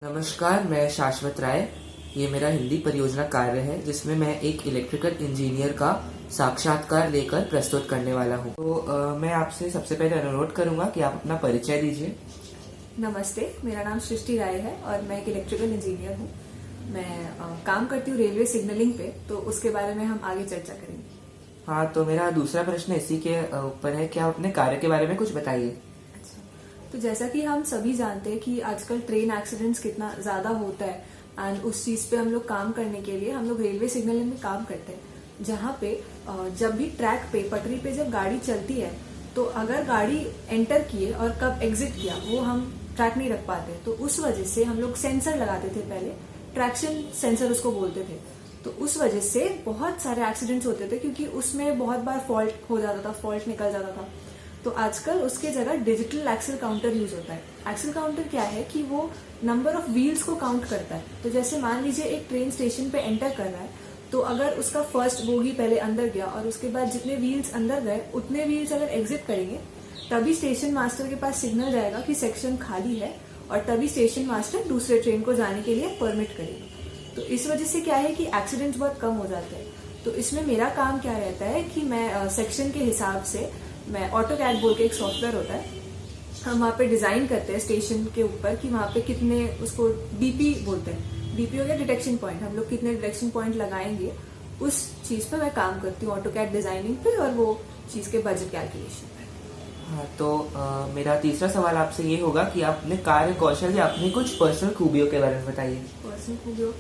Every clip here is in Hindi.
नमस्कार, मैं शाश्वत राय। ये मेरा हिंदी परियोजना कार्य है जिसमें मैं एक इलेक्ट्रिकल इंजीनियर का साक्षात्कार लेकर प्रस्तुत करने वाला हूँ। तो मैं आपसे सबसे पहले अनुरोध करूँगा कि आप अपना परिचय दीजिए। नमस्ते, मेरा नाम सृष्टि राय है और मैं एक इलेक्ट्रिकल इंजीनियर हूँ। मैं काम करती हूँ रेलवे सिग्नलिंग पे, तो उसके बारे में हम आगे चर्चा करेंगे। हाँ, तो मेरा दूसरा प्रश्न इसी के ऊपर है कि आप अपने कार्य के बारे में कुछ बताइए। अच्छा, तो जैसा कि हम सभी जानते हैं कि आजकल ट्रेन एक्सीडेंट्स कितना ज्यादा होता है एंड उस चीज पे हम लोग काम करने के लिए हम लोग रेलवे सिग्नलिंग में काम करते हैं, जहाँ पे जब भी ट्रैक पे पटरी पे जब गाड़ी चलती है तो अगर गाड़ी एंटर किए और कब एग्जिट किया वो हम ट्रैक नहीं रख पाते। तो उस वजह से हम लोग सेंसर लगाते थे, पहले ट्रैक्शन सेंसर उसको बोलते थे। तो उस वजह से बहुत सारे एक्सीडेंट्स होते थे क्योंकि उसमें बहुत बार फॉल्ट हो जाता था, फॉल्ट निकल जाता था। तो आजकल उसके जगह डिजिटल एक्सेल काउंटर यूज होता है। एक्सेल काउंटर क्या है कि वो नंबर ऑफ व्हील्स को काउंट करता है। तो जैसे मान लीजिए एक ट्रेन स्टेशन पे एंटर कर रहा है, तो अगर उसका फर्स्ट बोगी पहले अंदर गया और उसके बाद जितने व्हील्स अंदर गए उतने व्हील्स अगर एग्जिट करेंगे, तभी स्टेशन मास्टर के पास सिग्नल जाएगा कि सेक्शन खाली है और तभी स्टेशन मास्टर दूसरे ट्रेन को जाने के लिए परमिट करेगा। तो इस वजह से क्या है कि एक्सीडेंट्स बहुत कम हो जाते हैं। तो इसमें मेरा काम क्या रहता है कि मैं सेक्शन के हिसाब से, मैं ऑटोकैड बोल के एक सॉफ्टवेयर होता है, हम वहाँ पे डिजाइन करते हैं स्टेशन के ऊपर कि वहाँ पे कितने, उसको डीपी बोलते हैं, डीपी हो गया डिटेक्शन पॉइंट, हम लोग कितने डिटेक्शन पॉइंट लगाएंगे उस चीज पे मैं काम करती हूँ, ऑटोकैड डिजाइनिंग पे और वो चीज के बजट कैलकुलेशन पे। हाँ, तो मेरा तीसरा सवाल आपसे ये होगा कि आप अपने कार्य कौशल या अपनी कुछ पर्सनल खूबियों के बारे में बताइए। पर्सनल खूबियों,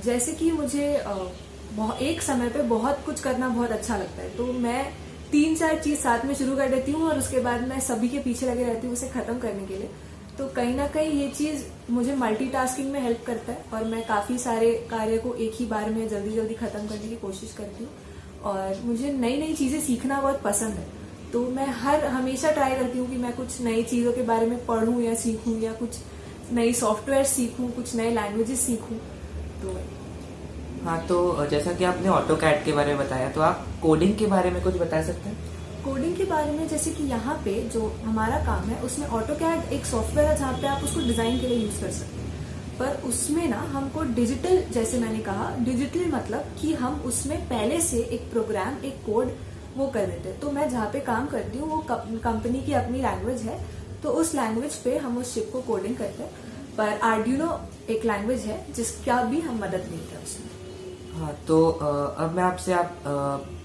जैसे कि मुझे एक समय पे बहुत कुछ करना बहुत अच्छा लगता है, तो मैं 3-4 चीज साथ में शुरू कर देती हूँ और उसके बाद मैं सभी के पीछे लगे रहती हूँ उसे खत्म करने के लिए। तो कहीं ना कहीं ये चीज मुझे मल्टीटास्किंग में हेल्प करता है और मैं काफी सारे कार्य को एक ही बार में जल्दी जल्दी खत्म करने की कोशिश करती हूँ। और मुझे नई नई चीजें सीखना बहुत पसंद है, तो मैं हमेशा ट्राई करती हूँ कि मैं कुछ नई चीजों के बारे में पढ़ूं या सीखूं या कुछ नई सॉफ्टवेयर सीखूं, कुछ नए लैंग्वेजेस सीखूं। तो हाँ, तो जैसा कि आपने ऑटोकैड के बारे में बताया, तो आप कोडिंग के बारे में कुछ बता सकते हैं? कोडिंग के बारे में, जैसे कि यहाँ पे जो हमारा काम है उसमें ऑटोकैड एक सॉफ्टवेयर है जहाँ पे आप उसको डिजाइन के लिए यूज कर सकते हैं, पर उसमें ना हमको डिजिटल, जैसे मैंने कहा डिजिटल मतलब कि हम उसमें पहले से एक प्रोग्राम, एक कोड वो कर देते हैं। तो मैं जहाँ पे काम करती हूँ वो कंपनी की अपनी लैंग्वेज है, तो उस लैंग्वेज पे हम उस शिप को कोडिंग करते हैं। पर आर्डिनो एक लैंग्वेज है जिसका भी हम मदद लेते हैं उसमें। हाँ, तो अब मैं आपसे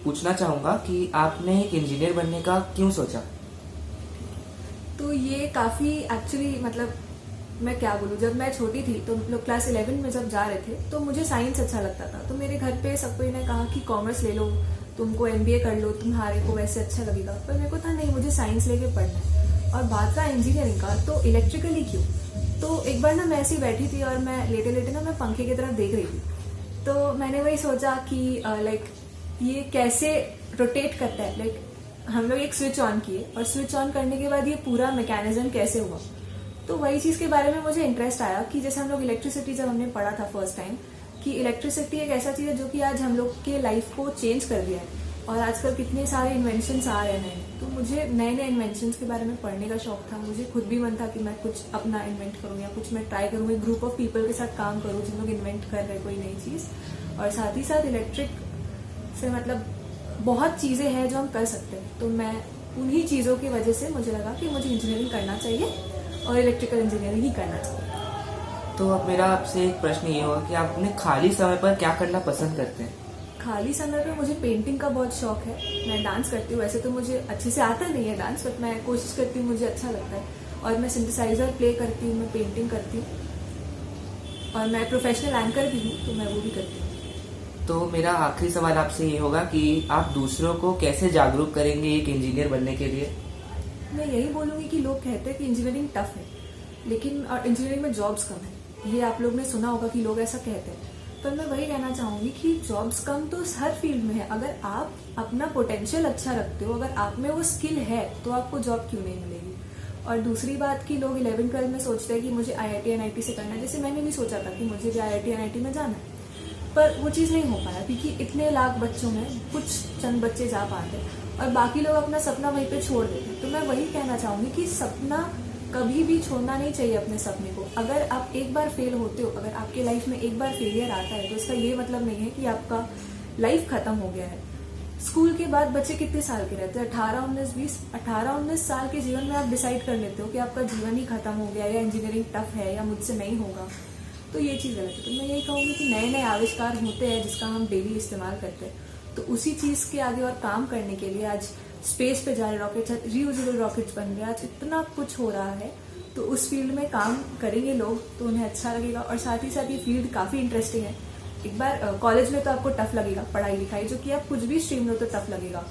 पूछना चाहूंगा कि आपने एक इंजीनियर बनने का क्यों सोचा? तो ये काफी एक्चुअली, मतलब मैं क्या बोलूँ, जब मैं छोटी थी तो लोग क्लास 11 में जब जा रहे थे तो मुझे साइंस अच्छा लगता था। तो मेरे घर पे सबको ने कहा कि कॉमर्स ले लो, तुमको MBA कर लो, तुम्हारे को वैसे अच्छा लगेगा। पर मेरे को था नहीं, मुझे साइंस लेके पढ़ना है। और बात रहा इंजीनियरिंग का, तो इलेक्ट्रिकली क्यों। तो एक बार ना मैं ऐसी बैठी थी और मैं लेटे लेटे ना मैं पंखे की तरफ देख रही थी, तो मैंने वही सोचा कि लाइक ये कैसे रोटेट करता है। लाइक हम लोग एक स्विच ऑन किए और स्विच ऑन करने के बाद ये पूरा मैकेनिज्म कैसे हुआ। तो वही चीज के बारे में मुझे इंटरेस्ट आया कि जैसे हम लोग इलेक्ट्रिसिटी, जब हमने पढ़ा था फर्स्ट टाइम कि इलेक्ट्रिसिटी एक ऐसा चीज है जो कि आज हम लोग के लाइफ को चेंज कर दिया है और आजकल कितने सारे इन्वेंशंस आ रहे हैं। तो मुझे नए नए इन्वेंशंस के बारे में पढ़ने का शौक था। मुझे खुद भी मन था कि मैं कुछ अपना इन्वेंट करूँ या कुछ मैं ट्राई करूँ, एक ग्रुप ऑफ पीपल के साथ काम करूँ जिन लोग इन्वेंट कर रहे हैं कोई नई चीज। और साथ ही साथ इलेक्ट्रिक से मतलब बहुत चीजें हैं जो हम कर सकते हैं। तो मैं उन्हीं चीजों की वजह से मुझे लगा कि मुझे इंजीनियरिंग करना चाहिए और इलेक्ट्रिकल इंजीनियरिंग ही करना चाहिए। तो अब मेरा आपसे एक प्रश्न ये होगा कि आप अपने खाली समय पर क्या करना पसंद करते हैं? खाली समय पे मुझे पेंटिंग का बहुत शौक है। मैं डांस करती हूँ, वैसे तो मुझे अच्छे से आता नहीं है डांस, बट मैं कोशिश करती हूँ, मुझे अच्छा लगता है। और मैं सिंथेसाइजर प्ले करती हूँ, मैं पेंटिंग करती हूँ और मैं प्रोफेशनल एंकर भी हूँ, तो मैं वो भी करती हूँ। तो मेरा आखिरी सवाल आपसे ये होगा कि आप दूसरों को कैसे जागरूक करेंगे एक इंजीनियर बनने के लिए? मैं यही बोलूंगी कि लोग कहते हैं कि इंजीनियरिंग टफ है, लेकिन और इंजीनियरिंग में जॉब्स कम है। ये आप लोग ने सुना होगा कि लोग ऐसा कहते हैं, पर मैं वही कहना चाहूंगी कि जॉब्स कम तो हर फील्ड में है। अगर आप अपना पोटेंशियल अच्छा रखते हो, अगर आप में वो स्किल है, तो आपको जॉब क्यों नहीं मिलेगी। और दूसरी बात कि लोग 11-12 में सोचते हैं कि मुझे IIT NIT से करना है। जैसे मैंने भी सोचा था कि मुझे भी IIT NIT में जाना है, पर वो चीज नहीं हो पाया क्योंकि इतने लाख बच्चों में कुछ चंद बच्चे जा पाते और बाकी लोग अपना सपना वहीं पे छोड़ देते। तो मैं वही कहना चाहूंगी कि सपना कभी भी छोड़ना नहीं चाहिए अपने सपने को। अगर आप एक बार फेल होते हो, अगर आपके लाइफ में एक बार फेलियर आता है, तो इसका ये मतलब नहीं है कि आपका लाइफ खत्म हो गया है। स्कूल के बाद बच्चे कितने साल के रहते हैं? 18-19 साल के जीवन में आप डिसाइड कर लेते हो कि आपका जीवन ही खत्म हो गया, या इंजीनियरिंग टफ है, या मुझसे नहीं होगा। तो ये चीज़ गलत है। तो मैं यही कहूँगी कि नए नए आविष्कार होते हैं जिसका हम डेली इस्तेमाल करते हैं, तो उसी चीज़ के आगे और काम करने के लिए आज स्पेस पे जा रहे रॉकेट्स, रीयूजेबल रॉकेट्स बन रहे हैं, आज इतना कुछ हो रहा है। तो उस फील्ड में काम करेंगे लोग तो उन्हें अच्छा लगेगा। और साथ ही साथ ये फील्ड काफ़ी इंटरेस्टिंग है। एक बार कॉलेज में तो आपको टफ लगेगा, पढ़ाई लिखाई, जो कि आप कुछ भी स्ट्रीम लो तो टफ लगेगा,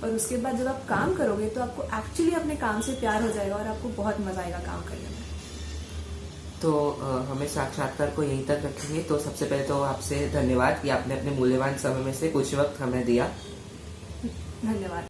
और उसके बाद जब आप काम करोगे तो आपको एक्चुअली अपने काम से प्यार हो जाएगा और आपको बहुत मजा आएगा काम करने में। तो हमें साक्षात्कार को यहीं तक रखेंगे। तो सबसे पहले तो आपसे धन्यवाद कि आपने अपने मूल्यवान समय में से कुछ वक्त हमें दिया। धन्यवाद।